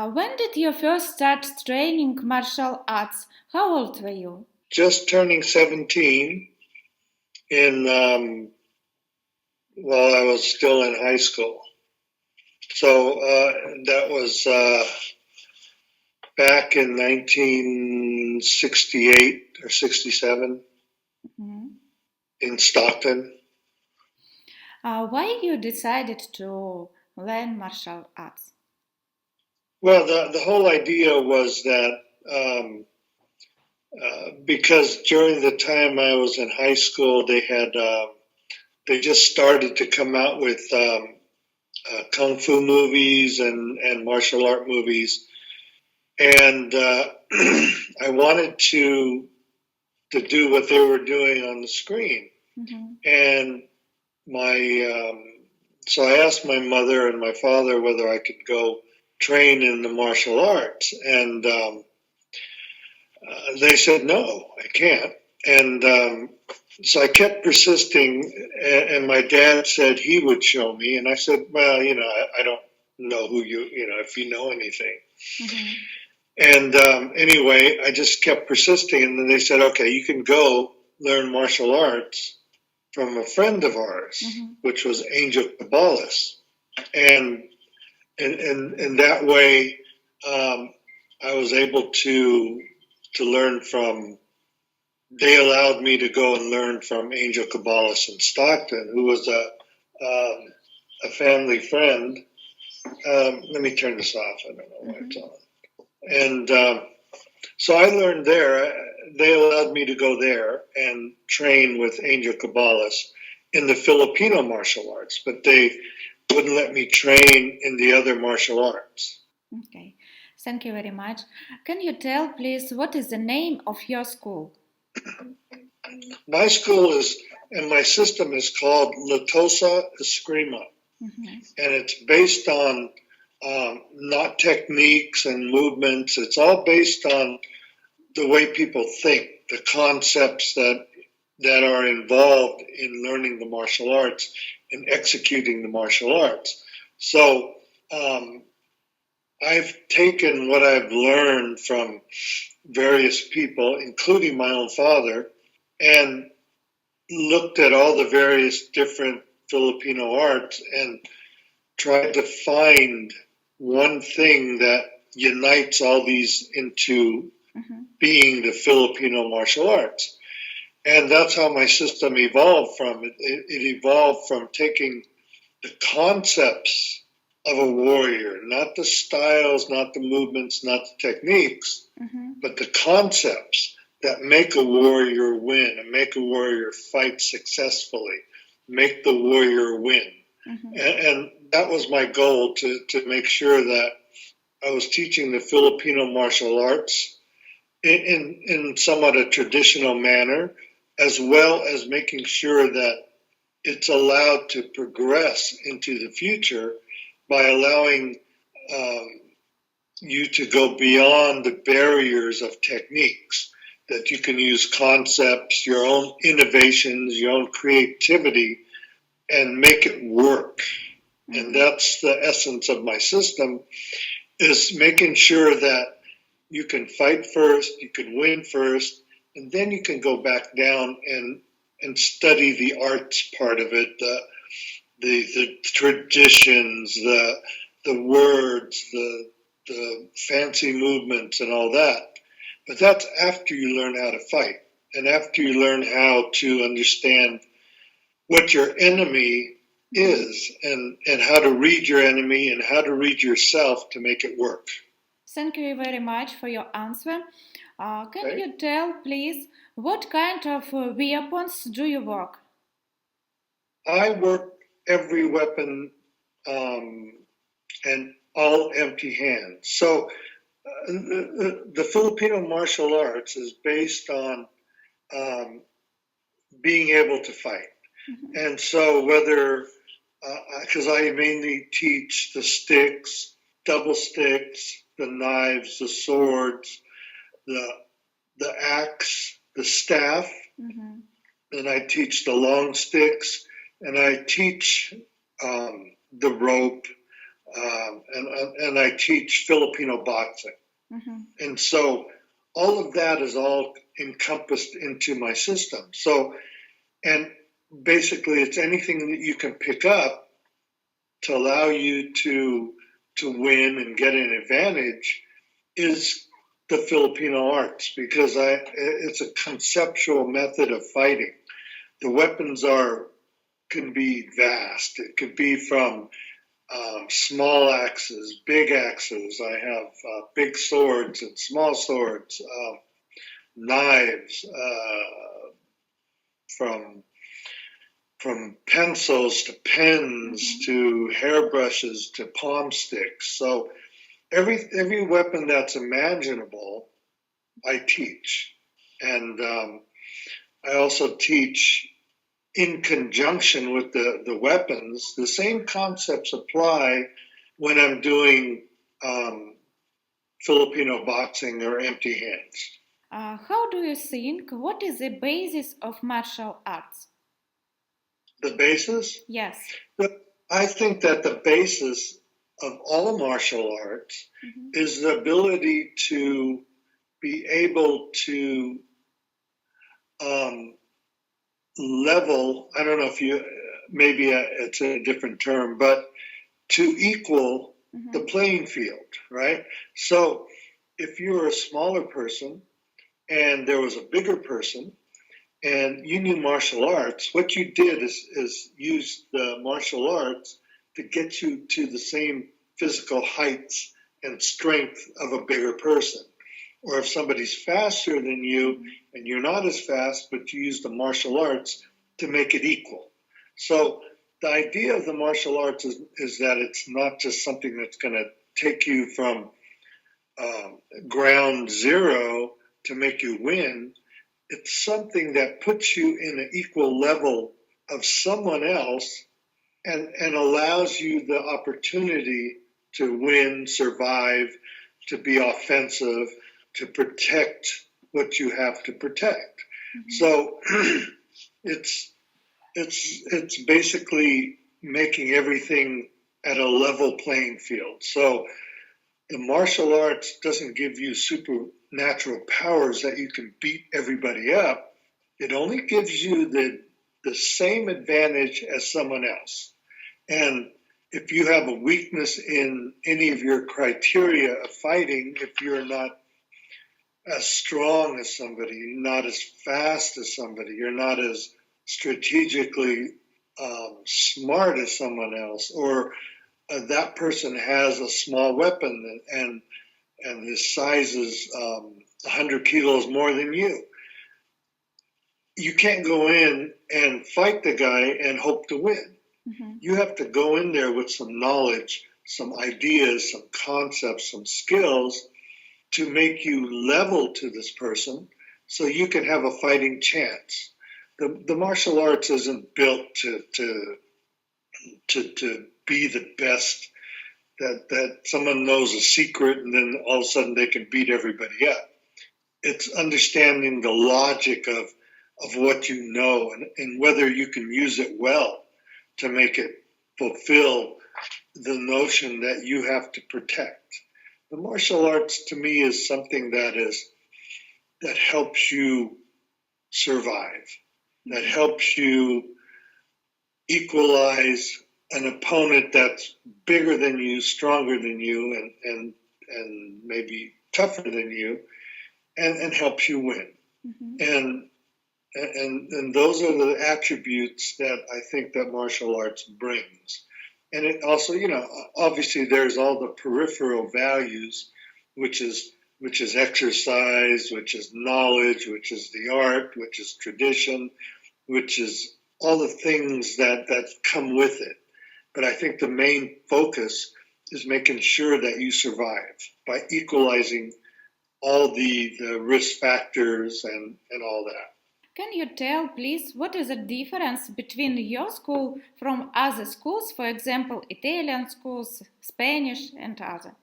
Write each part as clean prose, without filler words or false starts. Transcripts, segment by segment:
When did you first start training martial arts? How old were you? Just turning 17 while I was still in high school. So that was back in 1968 or 67 in Stockton. Why you decided to learn martial arts? Well, the whole idea was that because during the time I was in high school, they just started to come out with kung fu movies and martial art movies, and I wanted to do what they were doing on the screen. And so I asked my mother and my father whether I could go train in the martial arts, and they said no, I can't. And so I kept persisting, and my dad said he would show me, and I said, well, I don't know if you know anything. And anyway, I just kept persisting, and then they said, okay, you can go learn martial arts from a friend of ours, which was Angel Kabalis. And in that way, I was able to learn from. They allowed me to go and learn from Angel Kabalis in Stockton, who was a family friend. Let me turn this off. I don't know why it's on. And so I learned there. They allowed me to go there and train with Angel Kabalis in the Filipino martial arts, but they wouldn't let me train in the other martial arts. Okay, thank you very much. Can you tell, please, what is the name of your school? My school and my system is called Latosa Eskrima, and it's based on not techniques and movements. It's all based on the way people think, the concepts that are involved in learning the martial arts and executing the martial arts. So I've taken what I've learned from various people, including my own father, and looked at all the various different Filipino arts and tried to find one thing that unites all these into being the Filipino martial arts. And that's how my system evolved from. It evolved from taking the concepts of a warrior, not the styles, not the movements, not the techniques, but the concepts that make a warrior win and make a warrior fight successfully, make the warrior win. And that was my goal, to make sure that I was teaching the Filipino martial arts in somewhat a traditional manner, as well as making sure that it's allowed to progress into the future by allowing you to go beyond the barriers of techniques, that you can use concepts, your own innovations, your own creativity, and make it work. And that's the essence of my system, is making sure that you can fight first, you can win first, and then you can go back down and study the arts part of it, the traditions, the words, the fancy movements and all that. But that's after you learn how to fight, and after you learn how to understand what your enemy is, and how to read your enemy and how to read yourself to make it work. Thank you very much for your answer. Can you tell, please, what kind of weapons do you work? I work every weapon and all empty hands. So the Filipino martial arts is based on being able to fight. And so whether, because I mainly teach the sticks, double sticks, the knives, the swords, the axe, the staff, and I teach the long sticks, and I teach the rope, and I teach Filipino boxing. Mm-hmm. And so all of that is all encompassed into my system. So, and basically it's anything that you can pick up to allow you to win and get an advantage is the Filipino arts, because it's a conceptual method of fighting. The weapons can be vast. It could be from small axes, big axes. I have big swords and small swords, knives, from pencils to pens to hairbrushes to palm sticks. So every weapon that's imaginable, I teach. And I also teach in conjunction with the weapons. The same concepts apply when I'm doing Filipino boxing or empty hands. How do you think? What is the basis of martial arts? The basis? Yes. I think that the basis of all martial arts is the ability to be able to level, I don't know if maybe it's a different term, but to equal the playing field, right? So if you were a smaller person and there was a bigger person and you knew martial arts, what you did is use the martial arts to get you to the same physical heights and strength of a bigger person. Or if somebody's faster than you and you're not as fast, but you use the martial arts to make it equal. So the idea of the martial arts is that it's not just something that's going to take you from ground zero to make you win. It's something that puts you in an equal level of someone else and allows you the opportunity to win, survive, to be offensive, to protect what you have to protect. So it's basically making everything at a level playing field. So the martial arts doesn't give you supernatural powers that you can beat everybody up. It only gives you the same advantage as someone else. And if you have a weakness in any of your criteria of fighting, if you're not as strong as somebody, you're not as fast as somebody, you're not as strategically smart as someone else, or that person has a small weapon and his size is 100 kilos more than you. You can't go in and fight the guy and hope to win. You have to go in there with some knowledge, some ideas, some concepts, some skills to make you level to this person so you can have a fighting chance. The martial arts isn't built to be the best, that someone knows a secret and then all of a sudden they can beat everybody up. It's understanding the logic of what you know and whether you can use it well to make it fulfill the notion that you have to protect. The martial arts to me is something that helps you survive, that helps you equalize an opponent that's bigger than you, stronger than you, and maybe tougher than you, and helps you win. And those are the attributes that I think that martial arts brings. And it also, obviously there's all the peripheral values, which is exercise, which is knowledge, which is the art, which is tradition, which is all the things that come with it. But I think the main focus is making sure that you survive by equalizing all the risk factors and all that. Can you tell, please, what is the difference between your school from other schools, for example, Italian schools, Spanish, and other?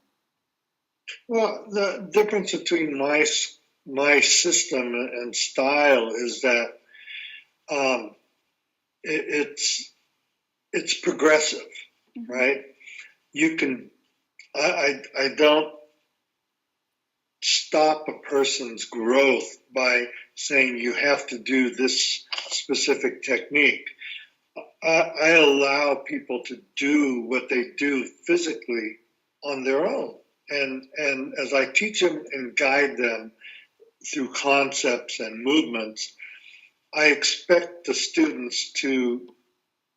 Well, the difference between my system and style is that it's progressive, right? I don't stop a person's growth by saying you have to do this specific technique. I allow people to do what they do physically on their own. And as I teach them and guide them through concepts and movements, I expect the students to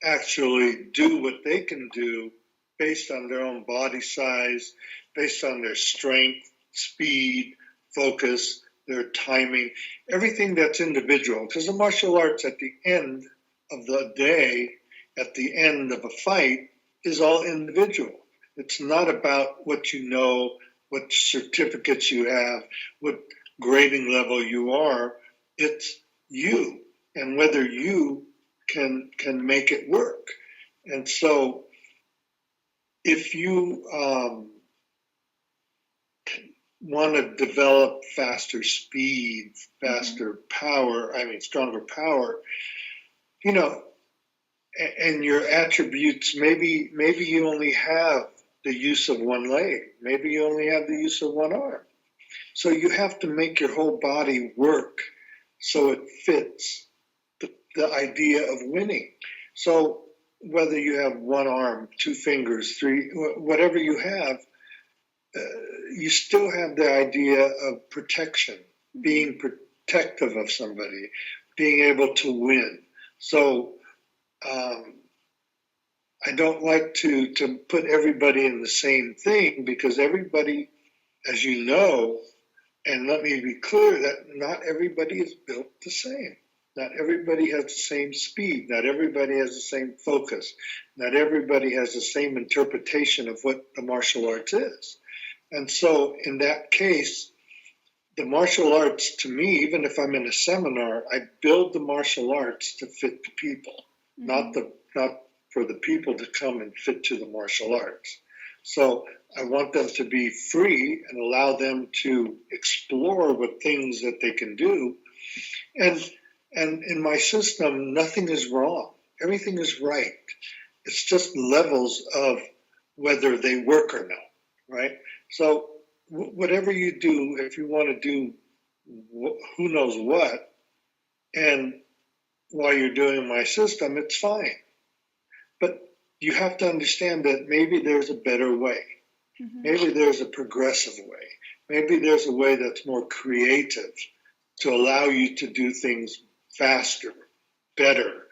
actually do what they can do based on their own body size, based on their strength, speed, focus, their timing, everything that's individual. Because the martial arts at the end of the day, at the end of a fight, is all individual. It's not about what you know, what certificates you have, what grading level you are. It's you and whether you can make it work. And so if you want to develop faster speed, faster power, stronger power, and your attributes, maybe you only have the use of one leg, maybe you only have the use of one arm. So you have to make your whole body work so it fits the idea of winning. So whether you have one arm, two fingers, three, whatever you have, you still have the idea of protection, being protective of somebody, being able to win. So I don't like to put everybody in the same thing, because everybody, as you know, and let me be clear that not everybody is built the same. Not everybody has the same speed. Not everybody has the same focus. Not everybody has the same interpretation of what the martial arts is. And so in that case, the martial arts, to me, even if I'm in a seminar, I build the martial arts to fit the people, not for the people to come and fit to the martial arts. So I want them to be free and allow them to explore what things that they can do. And in my system, nothing is wrong. Everything is right. It's just levels of whether they work or not, right? So whatever you do, if you want to do who knows what, and while you're doing my system, it's fine. But you have to understand that maybe there's a better way. Maybe there's a progressive way. Maybe there's a way that's more creative to allow you to do things faster, better,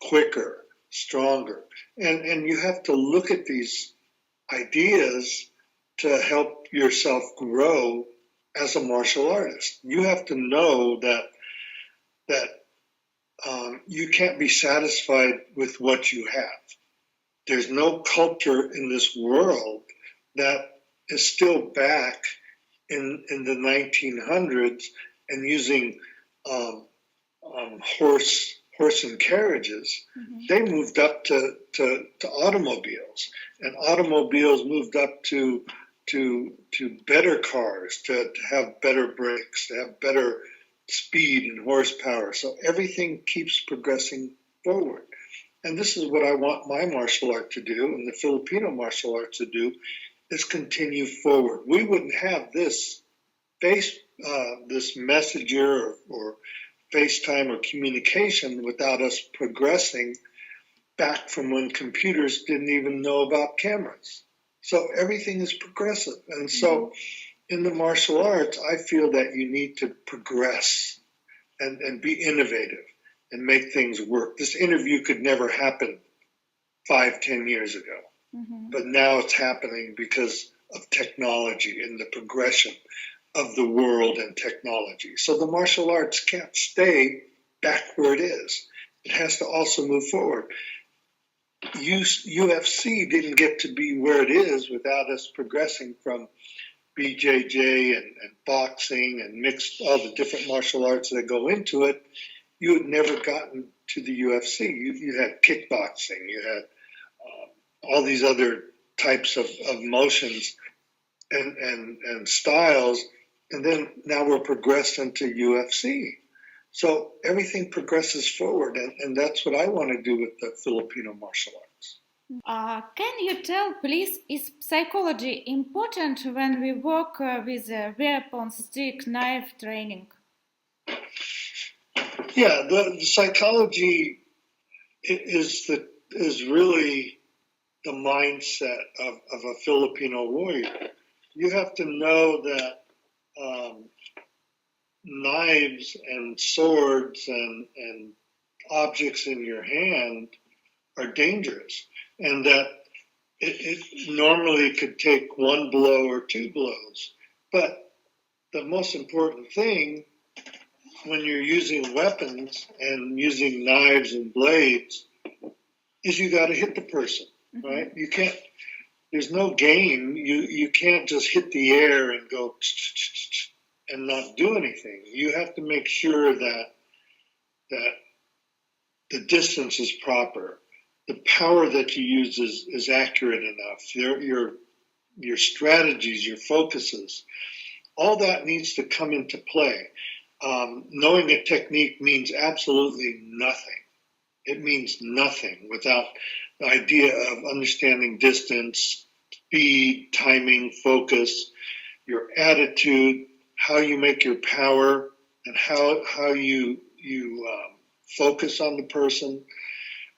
quicker, stronger. And you have to look at these ideas to help yourself grow as a martial artist. You have to know that you can't be satisfied with what you have. There's no culture in this world that is still back in the 1900s and using horse and carriages. They moved up to automobiles, and automobiles moved up to better cars, to have better brakes, to have better speed and horsepower. So everything keeps progressing forward. And this is what I want my martial art to do, and the Filipino martial arts to do, is continue forward. We wouldn't have this messenger or FaceTime or communication without us progressing back from when computers didn't even know about cameras. So everything is progressive. And so in the martial arts, I feel that you need to progress and be innovative and make things work. This interview could never happen 5-10 years ago, but now it's happening because of technology and the progression of the world and technology. So the martial arts can't stay back where it is. It has to also move forward. UFC didn't get to be where it is without us progressing from BJJ and boxing and mixed all the different martial arts that go into it. You had never gotten to the UFC. You had kickboxing. You had all these other types of motions and styles. And then now we're progressed into UFC. So everything progresses forward. And that's what I want to do with the Filipino martial arts. Can you tell, please, is psychology important when we work with weapon, stick, knife training? Yeah, the psychology is really the mindset of a Filipino warrior. You have to know that knives and swords and objects in your hand are dangerous, and that it normally could take one blow or two blows. But the most important thing when you're using weapons and using knives and blades is you got to hit the person, right? You can't. There's no game. You can't just hit the air and go and not do anything. You have to make sure that the distance is proper, the power that you use is accurate enough. Your strategies, your focuses, all that needs to come into play. Knowing a technique means absolutely nothing. It means nothing without the idea of understanding distance, speed, timing, focus, your attitude, how you make your power, and how you focus on the person,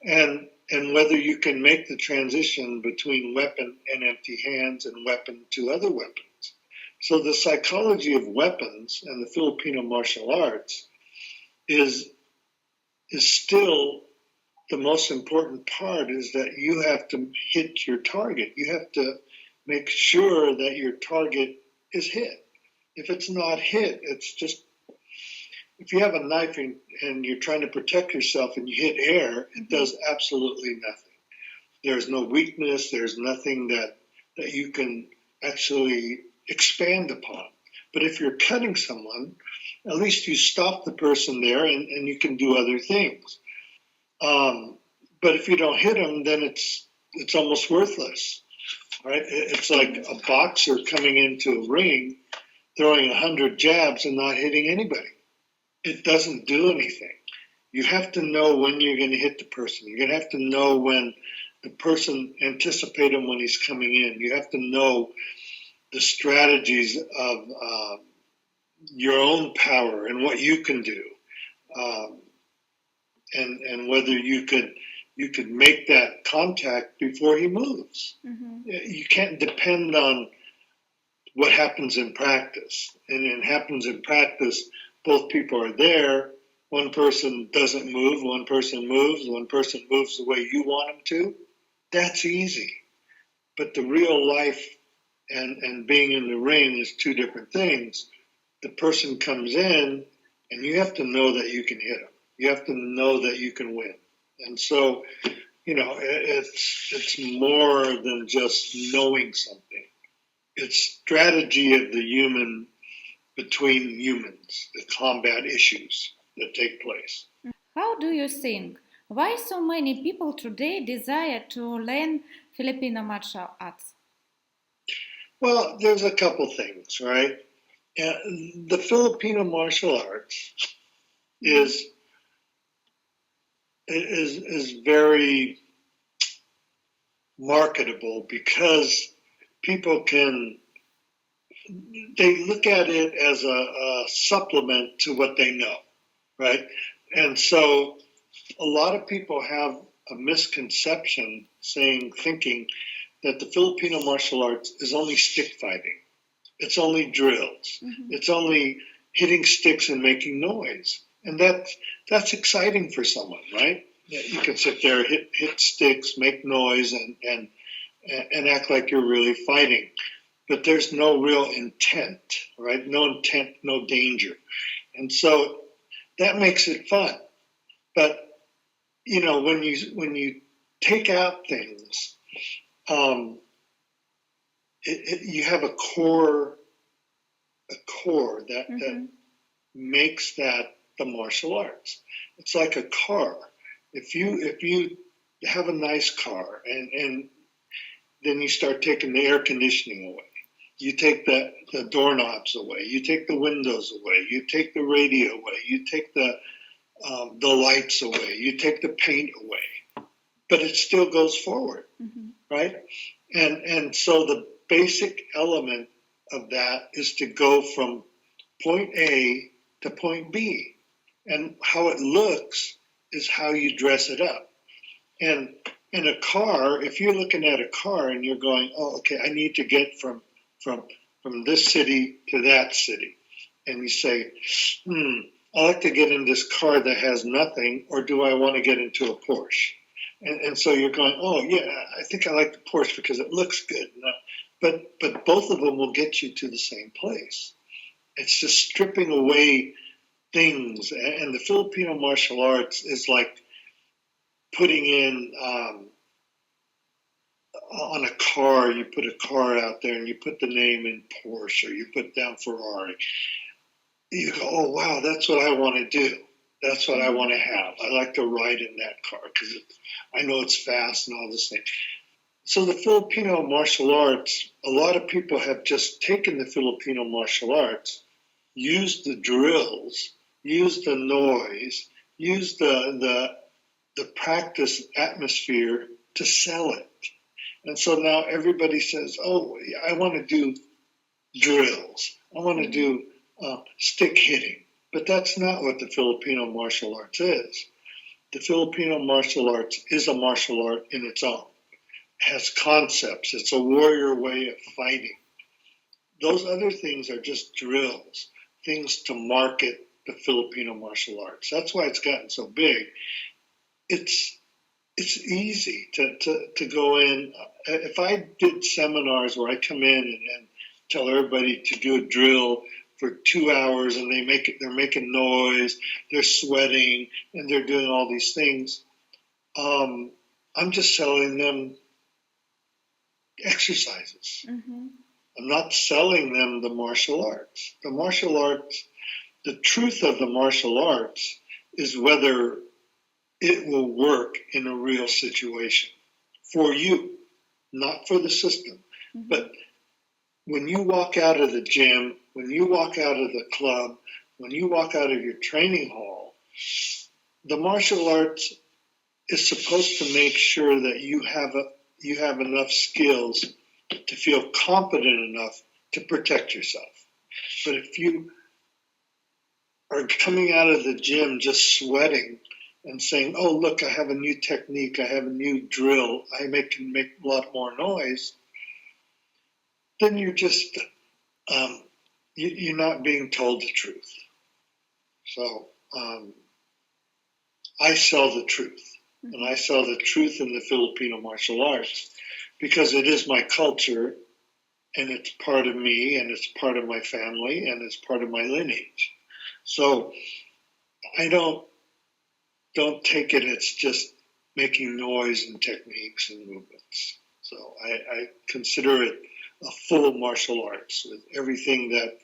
and whether you can make the transition between weapon and empty hands and weapon to other weapons. So the psychology of weapons and the Filipino martial arts is still the most important part, is that you have to hit your target. You have to make sure that your target is hit. If it's not hit, it's just, if you have a knife and you're trying to protect yourself and you hit air, it does absolutely nothing. There's no weakness. There's nothing that you can actually expand upon. But if you're cutting someone, at least you stop the person there and you can do other things. But if you don't hit them, then it's almost worthless, right? It's like a boxer coming into a ring, throwing 100 jabs and not hitting anybody. It doesn't do anything. You have to know when you're going to hit the person. You're going to have to know when the person, anticipate him when he's coming in. You have to know the strategies of your own power and what you can do, and whether you could make that contact before he moves. You can't depend on what happens in practice. And it happens in practice, both people are there. One person doesn't move, one person moves the way you want him to. That's easy. But the real life and being in the ring is two different things. The person comes in, and you have to know that you can hit him. You have to know that you can win. And so, it's more than just knowing something. It's strategy of the human between humans, the combat issues that take place. How do you think? Why so many people today desire to learn Filipino martial arts? Well, there's a couple things, right? The Filipino martial arts is very marketable because people they look at it as a supplement to what they know, right? And so a lot of people have a misconception thinking that the Filipino martial arts is only stick fighting. It's only drills. It's only hitting sticks and making noise. And that's exciting for someone, right? You can sit there, hit sticks, make noise, and act like you're really fighting. But there's no real intent, right? No intent, no danger. And so that makes it fun. But, when you take out things, you have a core that makes that the martial arts. It's like a car. If you have a nice car and then you start taking the air conditioning away, you take the doorknobs away, you take the windows away, you take the radio away, you take the lights away, you take the paint away. but it still goes forward, right? And so the basic element of that is to go from point A to point B. And how it looks is how you dress it up. And in a car, if you're looking at a car and you're going, oh, okay, I need to get from this city to that city. And you say, I like to get in this car that has nothing, or do I want to get into a Porsche? And so you're going, oh, yeah, I think I like the Porsche because it looks good. But both of them will get you to the same place. It's just stripping away things. And the Filipino martial arts is like putting in on a car, you put a car out there and you put the name in Porsche or you put down Ferrari. You go, oh, wow, that's what I want to do. That's what I want to have. I like to ride in that car because I know it's fast and all this thing. So the Filipino martial arts, a lot of people have just taken the Filipino martial arts, used the drills, used the noise, used the practice atmosphere to sell it. And so now everybody says, oh, I want to do drills. I want to do stick hitting. But that's not what the Filipino martial arts is. The Filipino martial arts is a martial art in its own. It has concepts. It's a warrior way of fighting. Those other things are just drills, things to market the Filipino martial arts. That's why it's gotten so big. It's easy to go in. If I did seminars where I come in and tell everybody to do a drill for 2 hours and they're making noise, they're sweating, and they're doing all these things, I'm just selling them exercises. I'm not selling them the martial arts. The martial arts, the truth of the martial arts is whether it will work in a real situation for you, not for the system. But when you walk out of the gym, when you walk out of the club, when you walk out of your training hall, the martial arts is supposed to make sure that you have enough skills to feel competent enough to protect yourself. But if you are coming out of the gym just sweating and saying, oh, look, I have a new technique, I have a new drill, I can make a lot more noise, then you're just, you're not being told the truth. So I sell the truth. And I sell the truth in the Filipino martial arts because it is my culture and it's part of me and it's part of my family and it's part of my lineage. So I don't take it, it's just making noise and techniques and movements. So I consider it a full martial arts with everything that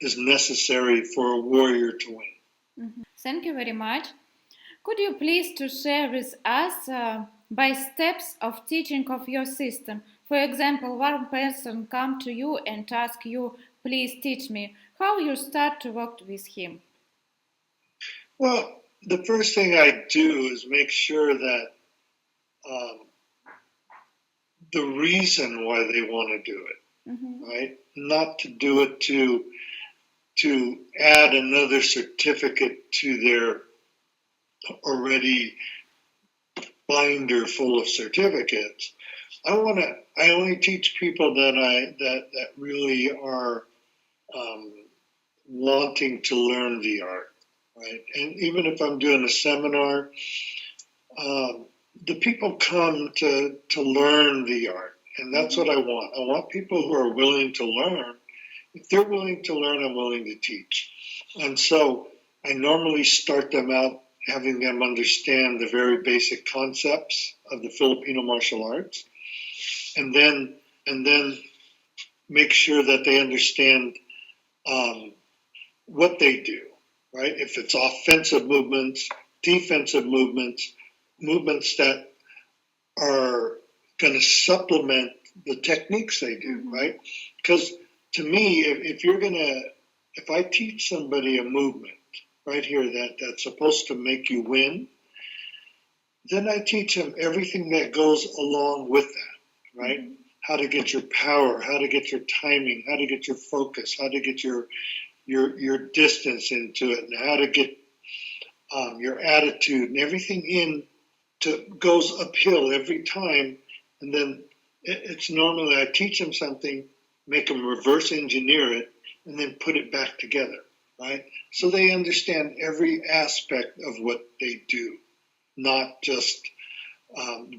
is necessary for a warrior to win. Thank you very much. Could you please to share with us by steps of teaching of your system? For example, one person come to you and ask you, please teach me. How you start to work with him? Well, the first thing I do is make sure that the reason why they want to do it, right? Not to do it to add another certificate to their already binder full of certificates. I only teach people that really are wanting to learn the art, right? And even if I'm doing a seminar, the people come to learn the art, and that's what I want. I want people who are willing to learn. If they're willing to learn, I'm willing to teach. And so I normally start them out having them understand the very basic concepts of the Filipino martial arts, and then make sure that they understand what they do, right? If it's offensive movements, defensive movements, movements that are going to supplement the techniques they do, right? Because to me, if I teach somebody a movement right here that's supposed to make you win, then I teach them everything that goes along with that, right? Mm-hmm. How to get your power, how to get your timing, how to get your focus, how to get your distance into it, and how to get your attitude and everything goes uphill every time. And then it's normally I teach them something, make them reverse engineer it, and then put it back together, right? So they understand every aspect of what they do, not just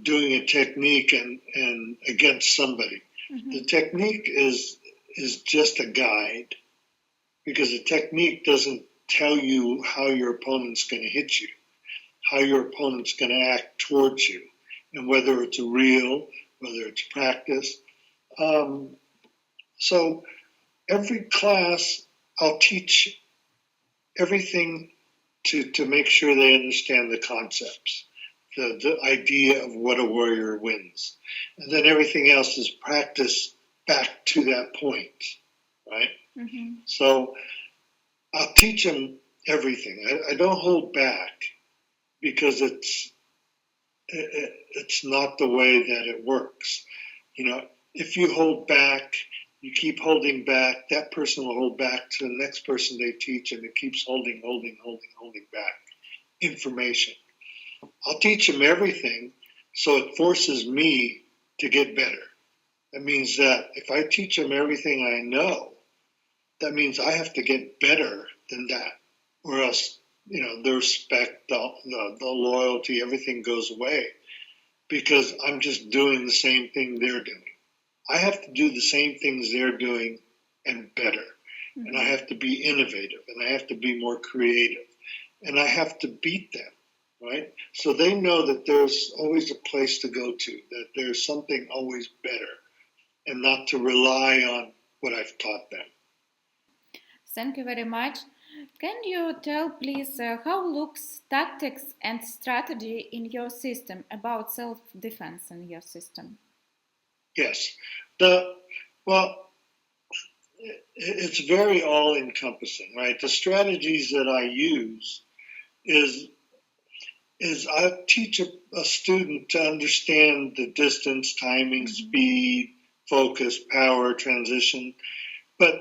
doing a technique and against somebody. Mm-hmm. The technique is just a guide, because the technique doesn't tell you how your opponent's going to hit you, how your opponent's going to act towards you, and whether it's real, whether it's practice. So every class, I'll teach everything to make sure they understand the concepts, the idea of what a warrior wins. And then everything else is practice back to that point, right? Mm-hmm. So I'll teach them everything. I don't hold back, because it's not the way that it works. If you hold back, you keep holding back, that person will hold back to the next person they teach, and it keeps holding back information. I'll teach them everything, so it forces me to get better. That means that if I teach them everything I know, that means I have to get better than that, or else, the respect, the loyalty, everything goes away, because I'm just doing the same thing they're doing. I have to do the same things they're doing and better. Mm-hmm. And I have to be innovative, and I have to be more creative, and I have to beat them, right? So they know that there's always a place to go to, that there's something always better, and not to rely on what I've taught them. Thank you very much. Can you tell, please, how looks tactics and strategy in your system, about self-defense in your system? Yes. It's very all-encompassing, right? The strategies that I use is I teach a student to understand the distance, timing, mm-hmm. speed, focus, power, transition. But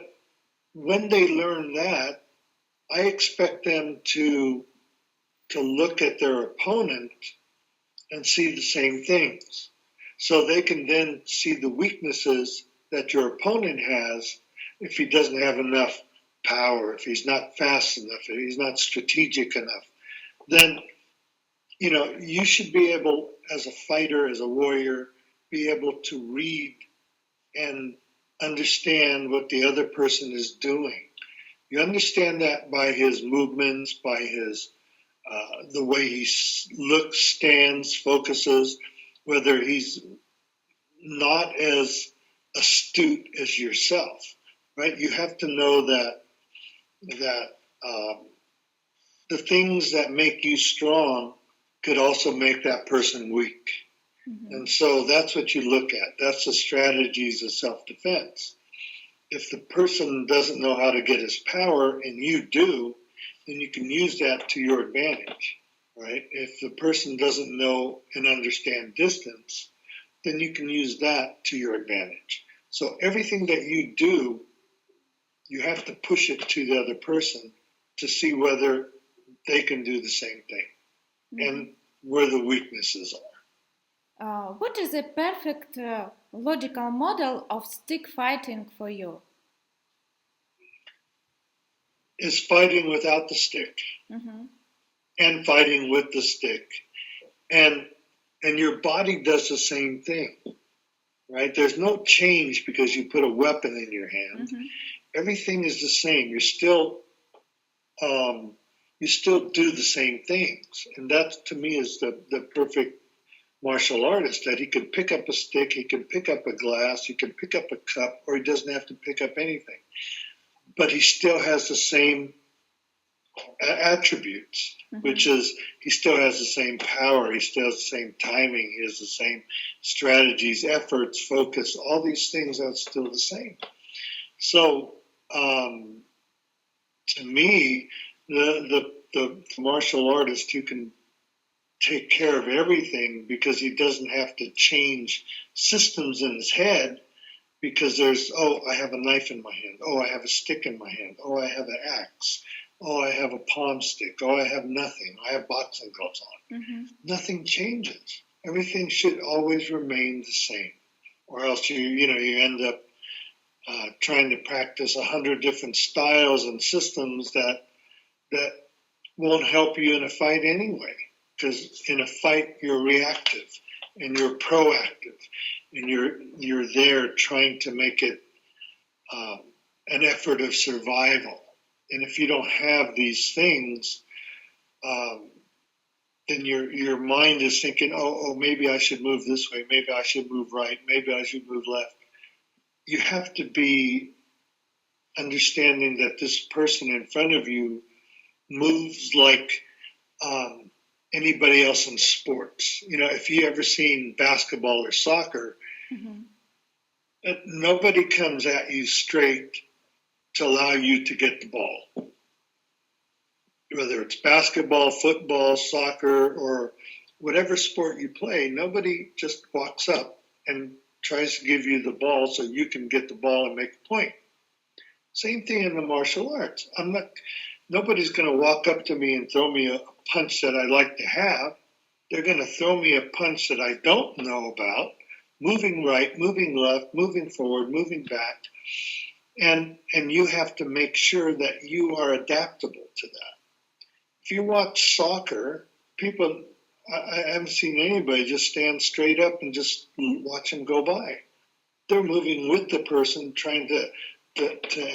when they learn that, I expect them to look at their opponent and see the same things. So they can then see the weaknesses that your opponent has if he doesn't have enough power, if he's not fast enough, if he's not strategic enough. Then, you should be able, as a fighter, as a warrior, be able to read and understand what the other person is doing. You understand that by his movements, by his the way he looks, stands, focuses, whether he's not as astute as yourself, right? You have to know that the things that make you strong could also make that person weak. Mm-hmm. And so that's what you look at. That's the strategies of self-defense. If the person doesn't know how to get his power and you do, then you can use that to your advantage, right? If the person doesn't know and understand distance, then you can use that to your advantage. So everything that you do, you have to push it to the other person to see whether they can do the same thing, mm-hmm. and where the weaknesses are. What is a perfect logical model of stick fighting for you? Is fighting without the stick, mm-hmm. and fighting with the stick, and your body does the same thing, right? There's no change because you put a weapon in your hand. Mm-hmm. Everything is the same. You still do the same things, and that to me is the perfect martial artist. That he can pick up a stick, he can pick up a glass, he can pick up a cup, or he doesn't have to pick up anything. But he still has the same attributes, mm-hmm. which is he still has the same power, he still has the same timing, he has the same strategies, efforts, focus, all these things are still the same. So to me, the martial artist who can take care of everything because he doesn't have to change systems in his head because there's, oh, I have a knife in my hand. Oh, I have a stick in my hand. Oh, I have an axe. Oh, I have a palm stick. Oh, I have nothing. I have boxing gloves on. Mm-hmm. Nothing changes. Everything should always remain the same, or else you end up trying to practice 100 different styles and systems that won't help you in a fight anyway. Because in a fight you're reactive and you're proactive, and you're there trying to make it an effort of survival. And if you don't have these things, then your mind is thinking, oh, maybe I should move this way, maybe I should move right, maybe I should move left. You have to be understanding that this person in front of you moves like anybody else in sports. If you ever seen basketball or soccer, Mm-hmm. nobody comes at you straight to allow you to get the ball. Whether it's basketball, football, soccer, or whatever sport you play, nobody just walks up and tries to give you the ball so you can get the ball and make a point. Same thing in the martial arts. Nobody's going to walk up to me and throw me a punch that I like to have. They're going to throw me a punch that I don't know about, moving right, moving left, moving forward, moving back. And you have to make sure that you are adaptable to that. If you watch soccer, I haven't seen anybody just stand straight up and just watch them go by. They're moving with the person, trying to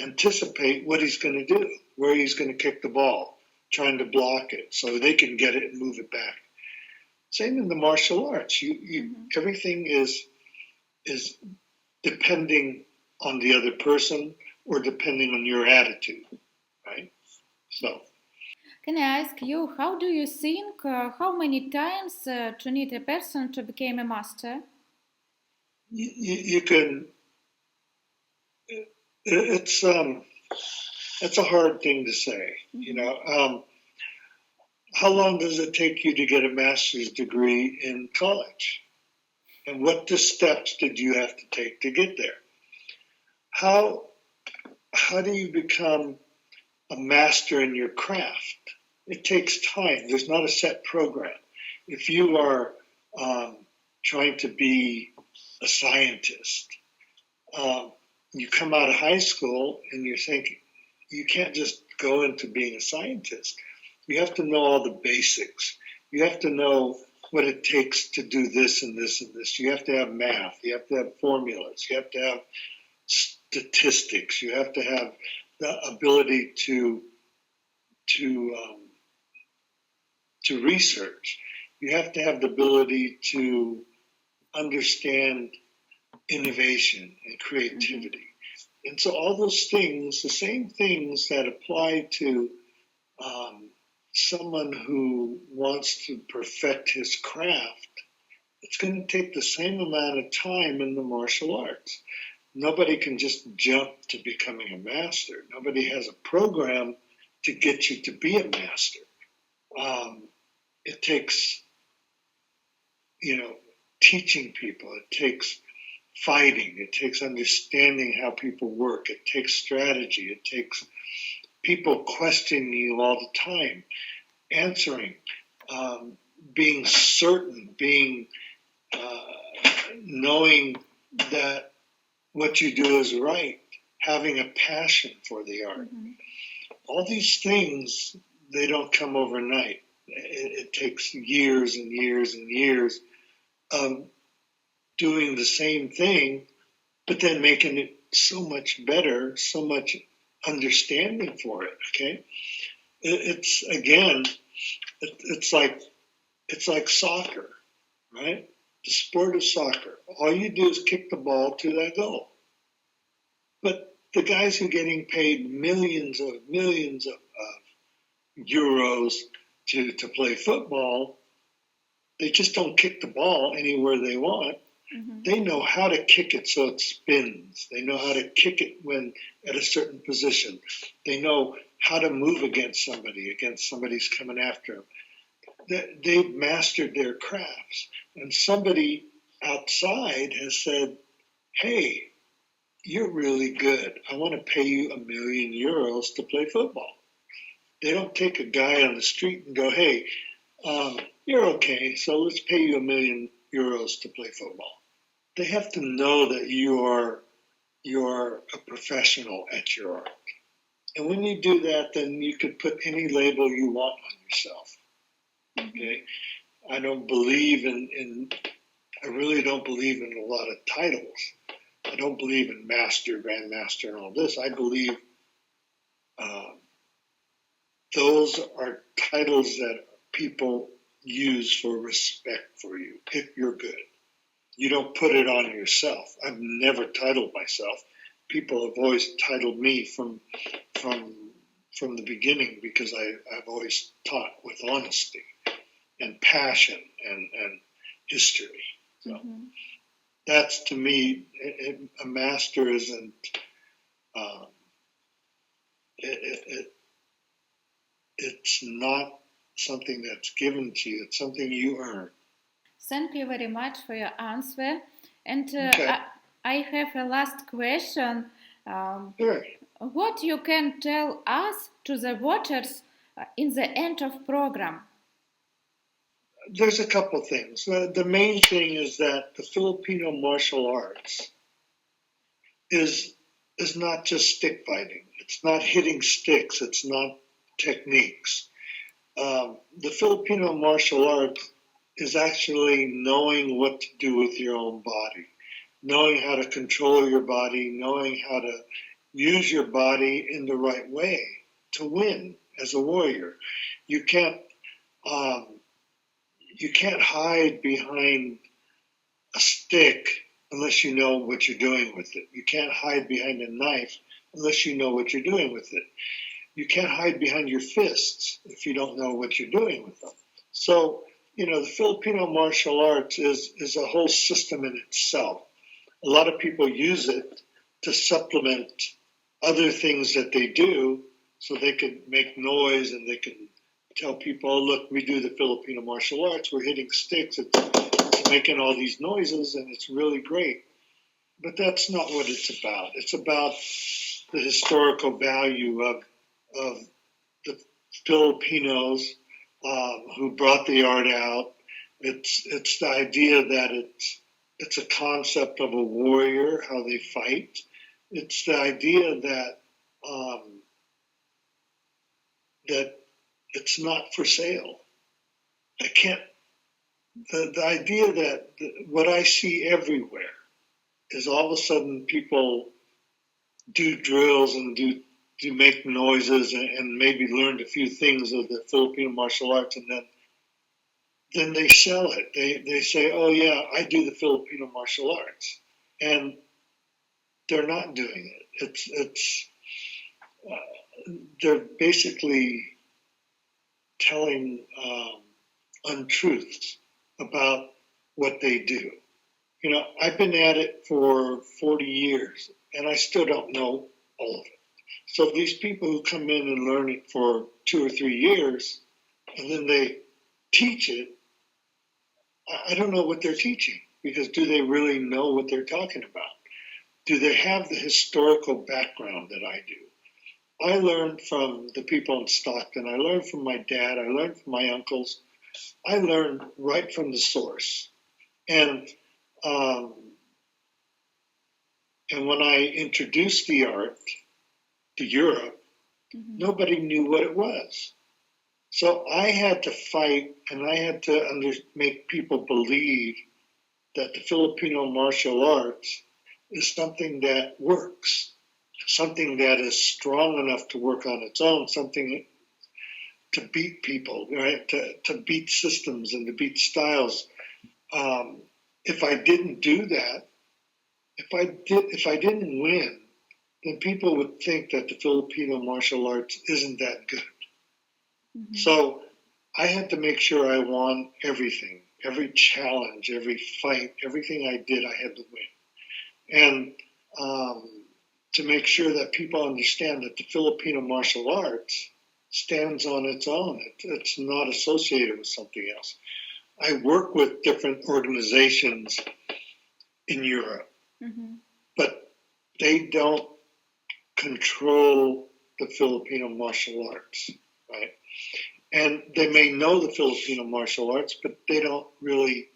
anticipate what he's going to do, where he's going to kick the ball, trying to block it so they can get it and move it back. Same in the martial arts. Mm-hmm. Everything is depending on the other person or depending on your attitude, right? So. Can I ask you, how do you think, how many times to need a person to become a master? You can. It's a hard thing to say. Mm-hmm. How long does it take you to get a master's degree in college? And what steps did you have to take to get there? How do you become a master in your craft? It takes time. There's not a set program. If you are trying to be a scientist, you come out of high school and you're thinking, you can't just go into being a scientist. You have to know all the basics. You have to know what it takes to do this and this and this. You have to have math. You have to have formulas. You have to have statistics. You have to have the ability to research. You have to have the ability to understand innovation and creativity. Mm-hmm. And so all those things, the same things that apply to someone who wants to perfect his craft, it's going to take the same amount of time in the martial arts. Nobody can just jump to becoming a master. Nobody has a program to get you to be a master. It takes, teaching people. It takes fighting. It takes understanding how people work. It takes strategy. It takes people questioning you all the time, answering, being certain, knowing that what you do is right, having a passion for the art. Mm-hmm. All these things, they don't come overnight. It takes years and years and years of doing the same thing, but then making it so much better, so much understanding for it. Okay, it's like soccer, right? The sport of soccer. All you do is kick the ball to that goal. But the guys who are getting paid millions of euros to play football, they just don't kick the ball anywhere they want. Mm-hmm. They know how to kick it so it spins. They know how to kick it when at a certain position. They know how to move against somebody's coming after them. they've mastered their crafts. And somebody outside has said, hey, you're really good. I want to pay you €1,000,000 to play football. They don't take a guy on the street and go, hey, you're okay, so let's pay you €1,000,000 to play football. They have to know that you're a professional at your art. And when you do that, then you can put any label you want on yourself. Okay? I don't believe I really don't believe in a lot of titles. I don't believe in Master, Grandmaster, and all this. I believe those are titles that people use for respect for you if you're good. You don't put it on yourself. I've never titled myself. People have always titled me from the beginning because I've always taught with honesty and passion and history. So that's, to me, a master isn't. It's not something that's given to you. It's something you earn. Thank you very much for your answer. And Okay. I have a last question. Sure. What you can tell us to the watchers in the end of program? There's a couple things. The main thing is that the Filipino martial arts is not just stick fighting. It's not hitting sticks. It's not techniques. The Filipino martial art is actually knowing what to do with your own body, knowing how to control your body, knowing how to use your body in the right way to win as a warrior. You can't hide behind a stick unless you know what you're doing with it. You can't hide behind a knife unless you know what you're doing with it. You can't hide behind your fists if you don't know what you're doing with them. So, the Filipino martial arts is a whole system in itself. A lot of people use it to supplement other things that they do so they can make noise and they can tell people, oh, look, we do the Filipino martial arts. We're hitting sticks. It's making all these noises and it's really great. But that's not what it's about. It's about the historical value of the Filipinos who brought the art out. It's the idea that it's a concept of a warrior, how they fight. It's the idea that that it's not for sale. The idea that what I see everywhere is all of a sudden people do drills and do make noises and maybe learned a few things of the Filipino martial arts, and then they sell it. They say, oh yeah, I do the Filipino martial arts, and they're not doing it. They're basically telling untruths about what they do. I've been at it for 40 years, and I still don't know all of it. So these people who come in and learn it for 2 or 3 years, and then they teach it, I don't know what they're teaching, because do they really know what they're talking about? Do they have the historical background that I do? I learned from the people in Stockton. I learned from my dad. I learned from my uncles. I learned right from the source. And when I introduced the art to Europe, nobody knew what it was. So I had to fight, and I had to make people believe that the Filipino martial arts is something that works, something that is strong enough to work on its own, something to beat people, right? To beat systems and to beat styles. If I didn't do that, if I didn't win, then people would think that the Filipino martial arts isn't that good. So I had to make sure I won everything, every challenge, every fight, everything I did, I had to win. And to make sure that people understand that the Filipino martial arts stands on its own. It's not associated with something else. I work with different organizations in Europe, but they don't control the Filipino martial arts, right? And they may know the Filipino martial arts, but they don't really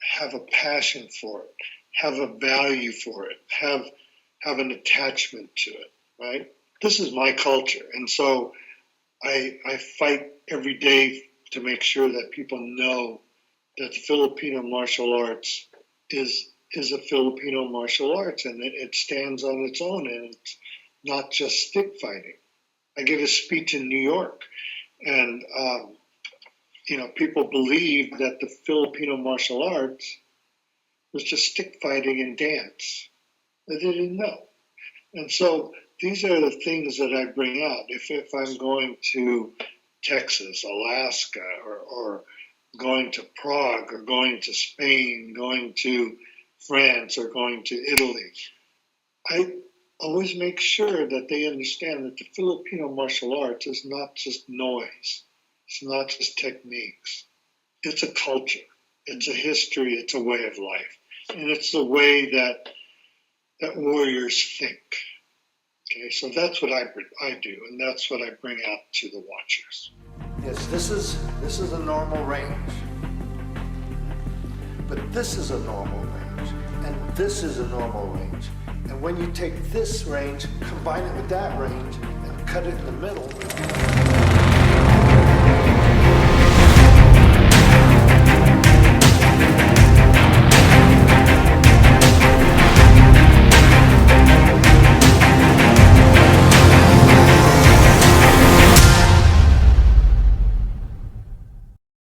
have a passion for it, have a value for it, have an attachment to it, right? This is my culture, and so I fight every day to make sure that people know that the Filipino martial arts is a Filipino martial arts, and it stands on its own, and it's not just stick fighting. I gave a speech in New York, and people believed that the Filipino martial arts was just stick fighting and dance. They didn't know. And so these are the things that I bring out. If I'm going to Texas, Alaska, or going to Prague, or going to Spain, going to France, or going to Italy, I always make sure that they understand that the Filipino martial arts is not just noise. It's not just techniques. It's a culture. It's a history. It's a way of life. And it's the way that warriors think. Okay, so that's what I do, and that's what I bring out to the watchers. Yes, this is a normal range, but this is a normal range, and this is a normal range. And when you take this range, combine it with that range, and cut it in the middle,